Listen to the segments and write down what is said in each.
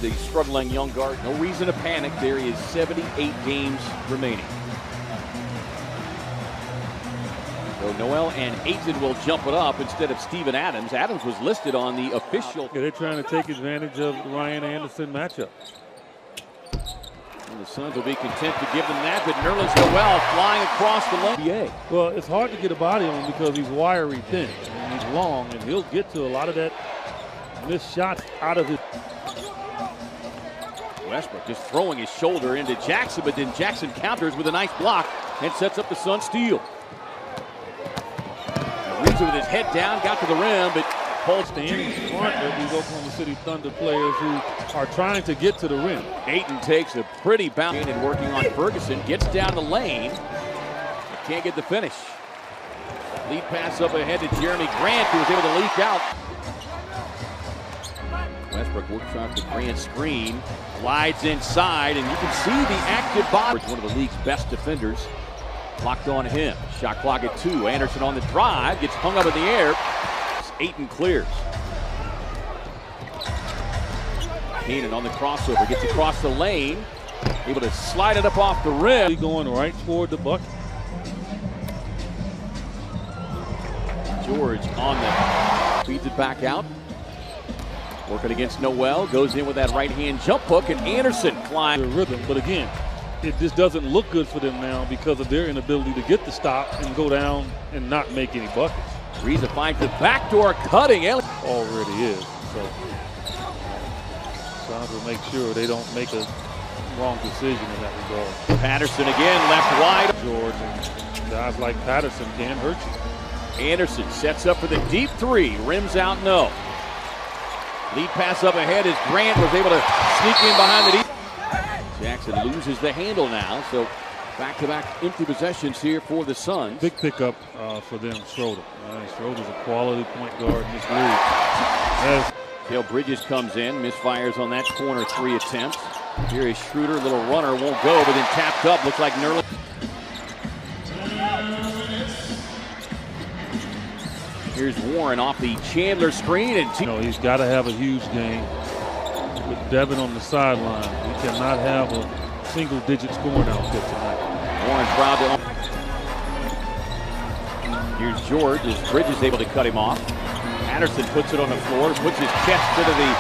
The struggling young guard, no reason to panic. There is 78 games remaining. So Noel and Aiton will jump it up instead of Steven Adams. Adams was listed on the official. Yeah, they're trying to take advantage of the Ryan Anderson matchup. And the Suns will be content to give them that, but Nerlens Noel flying across the lane. Well, it's hard to get a body on him because he's wiry thin and he's long, and he'll get to a lot of that missed shots out of his. Westbrook just throwing his shoulder into Jackson, but then Jackson counters with a nice block and sets up the Sun steal. Ariza with his head down, got to the rim, but Paul standing in front of these Oklahoma City Thunder players who are trying to get to the rim. Aiton takes a pretty bounce and working on Ferguson, gets down the lane, but can't get the finish. Lead pass up ahead to Jeremy Grant, who was able to leak out. Westbrook works off the Grant screen, glides inside, and you can see the active body. One of the league's best defenders. Locked on him. Shot clock at 2. Anderson on the drive, gets hung up in the air. Aiton clears. Keenan on the crossover, gets across the lane, able to slide it up off the rim. Going right toward the bucket. George on the feeds it back out. Working against Noel, goes in with that right-hand jump hook, and Anderson flying. The rhythm, but again, it just doesn't look good for them now because of their inability to get the stop and go down and not make any buckets. Ariza finds the backdoor cutting. Already is. So Suns will make sure they don't make a wrong decision in that regard. Patterson again, left wide. George and guys like Patterson can hurt you. Anderson sets up for the deep three. Rims out, no. Lead pass up ahead as Grant was able to sneak in behind the deep. Jackson loses the handle now, so back-to-back empty possessions here for the Suns. Big pickup for them, Schroeder. Schroeder's a quality point guard in this league. Cale Bridges comes in, misfires on that corner 3 attempts. Here is Schroeder, little runner, won't go, but then tapped up, looks like Nerlens. Here's Warren off the Chandler screen, and he's got to have a huge game. With Devin on the sideline, he cannot have a single-digit scoring output tonight. Warren proud to. Here's George as Bridges able to cut him off. Patterson puts it on the floor, puts his chest into the.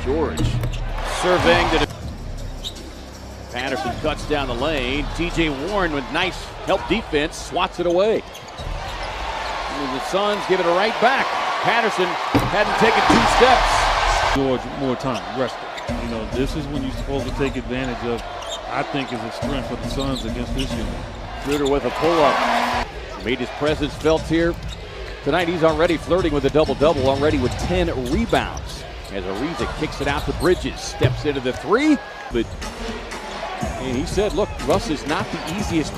George surveying the. Patterson cuts down the lane. T.J. Warren with nice help defense swats it away. And the Suns give it right back. Patterson hadn't taken 2 steps. George, more time, rest it. This is when you're supposed to take advantage of, I think, is a strength of the Suns against this unit. Schroeder with a pull-up. Made his presence felt here. Tonight he's already flirting with a double-double, already with 10 rebounds. As Ariza kicks it out to Bridges, steps into the 3, but and he said, look, Russ is not the easiest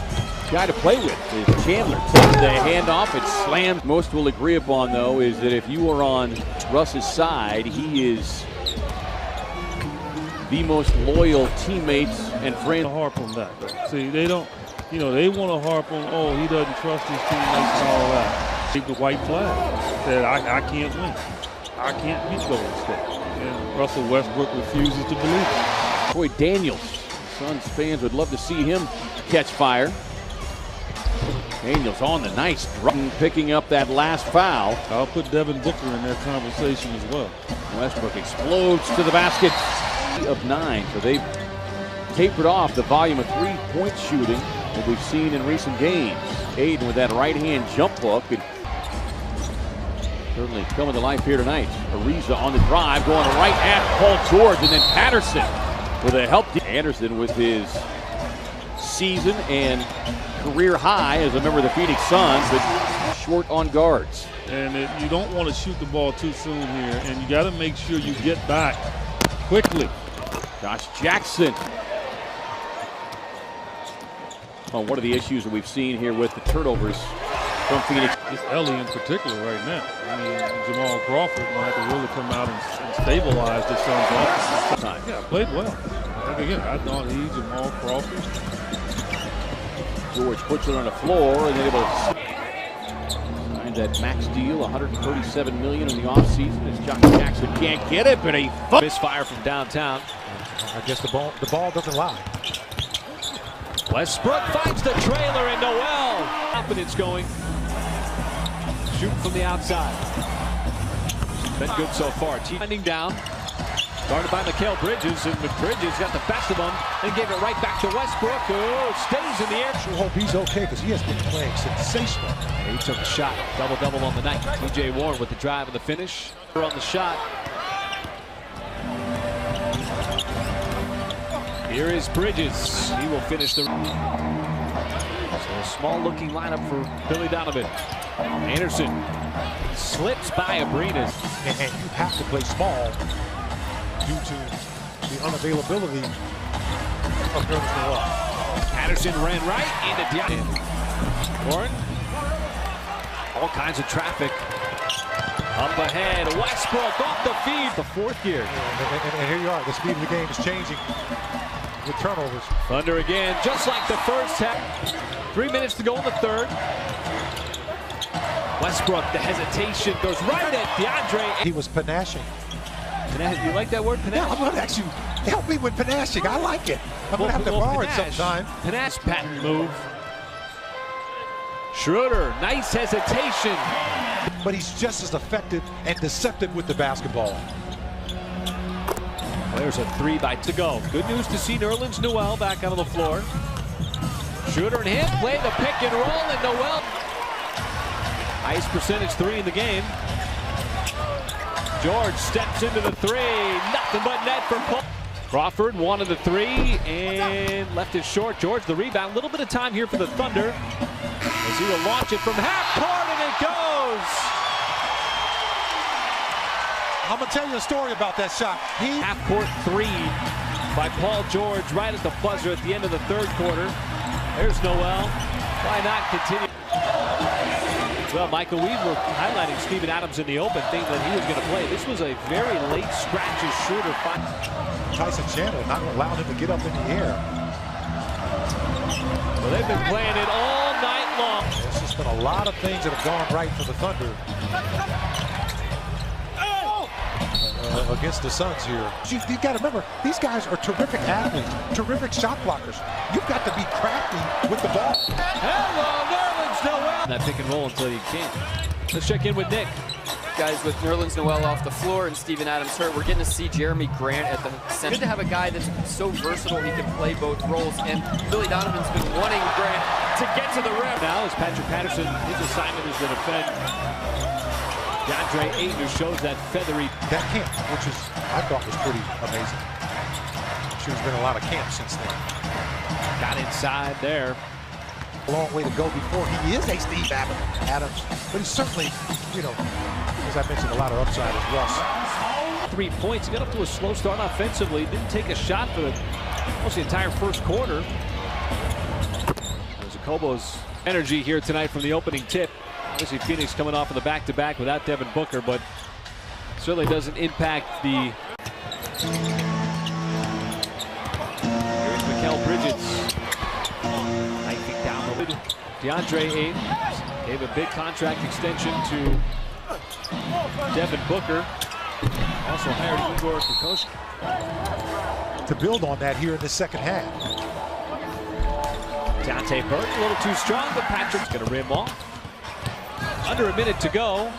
guy to play with. As Chandler takes the handoff and slams. Most will agree upon, though, is that if you are on Russ's side, he is the most loyal teammates and friend. Harp on that, though. See, they don't, they want to harp on, oh, he doesn't trust his teammates and all that. Take the white flag. Said, I can't win. I can't beat Golden State. And Russell Westbrook refuses to believe it. Troy Daniels. Suns fans would love to see him catch fire. Daniels on the nice drop, picking up that last foul. I'll put Devin Booker in that conversation as well. Westbrook explodes to the basket of 9. So they've tapered off the volume of 3-point shooting that we've seen in recent games. Aiton with that right-hand jump hook. And certainly coming to life here tonight. Ariza on the drive, going right at Paul George, and then Patterson with a help. Anderson with his season and career high as a member of the Phoenix Suns, but short on guards. And you don't want to shoot the ball too soon here, and you got to make sure you get back quickly. Josh Jackson. One of the issues that we've seen here with the turnovers from Phoenix. It's Ellie in particular right now. I mean, Jamal Crawford will have to really come out and stabilize the Suns offense. Yeah, played well. And again, I thought Jamal Crawford. George puts it on the floor and able to. that max deal, $137 million in the offseason, as Josh Jackson can't get it, but a misfire from downtown. I guess the ball doesn't lie. Westbrook finds the trailer, and Noel. Confidence going. Shooting from the outside. Been good so far. Finding down. Guarded by Mikal Bridges, and Bridges got the best of him and gave it right back to Westbrook, who stays in the air. I hope he's okay because he has been playing sensational. He took a shot. Double-double on the night. T.J. Warren with the drive and the finish. On the shot. Here is Bridges. He will finish the... So a small-looking lineup for Billy Donovan. Anderson slips by Abrinas. And you have to play small due to the unavailability of Nerlens Noel. Patterson ran right into DeAndre. Warren. All kinds of traffic. Up ahead. Westbrook off the feed. The fourth year. And here you are. The speed of the game is changing with turnovers. Thunder again, just like the first half. 3 minutes to go in the third. Westbrook, the hesitation, goes right at DeAndre. He was panashing. You like that word, panache? Yeah, I'm going to ask you, help me with panashing. I like it. I'm going to have to borrow it sometime. Panache patent move. Schroeder, nice hesitation. But he's just as effective and deceptive with the basketball. There's a 3 to go. Good news to see Nerlens Noel back out on the floor. Schroeder and him play the pick and roll, and Noel. Highest percentage 3 in the game. George steps into the 3. Nothing but net for Paul. Crawford wanted the 3 and left it short. George the rebound. A little bit of time here for the Thunder as he will launch it from half court, and it goes. I'm going to tell you a story about that shot. Half court 3 by Paul George right at the buzzer at the end of the third quarter. There's Noel. Why not continue? Well, Michael, we were highlighting Steven Adams in the open, thinking that he was going to play. This was a very late scratches shooter. Tyson Chandler not allowing him to get up in the air. Well, they've been playing it all night long. There's just been a lot of things that have gone right for the Thunder against the Suns here. You've got to remember, these guys are terrific athletes, terrific shot blockers. You've got to be crafty with the ball. Hello, Nerlens Noel. That pick and roll until you can't. Let's check in with Nick. Guys, with Nerlens Noel off the floor and Steven Adams hurt, we're getting to see Jeremy Grant at the center. Good to have a guy that's so versatile, he can play both roles, and Billy Donovan's been wanting Grant to get to the rim. Now is Patrick Patterson, his assignment is to defend DeAndre Ayton, who shows that feathery. That camp, which is, I thought was pretty amazing. There's been a lot of camps since then. Got inside there. A long way to go before he is a Steve Adams, but he's certainly, you know, as I mentioned, a lot of upside as Russ. 3 points. He got up to a slow start offensively. Didn't take a shot for almost the entire first quarter. There's Okobo's energy here tonight from the opening tip. Obviously, Phoenix coming off of the back-to-back without Devin Booker, but certainly doesn't impact the... Here's Mikal Bridges. Knifing down the lid. DeAndre Ayton gave a big contract extension to Devin Booker. Also hired Igor Kokoschka. To build on that here in the second half. Dante Burke a little too strong, but Patrick's going to rim off. Under a minute to go.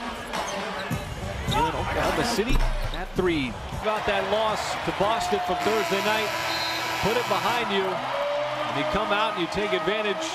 Here in Oklahoma City at 3. About that loss to Boston from Thursday night. Put it behind you. And you come out and you take advantage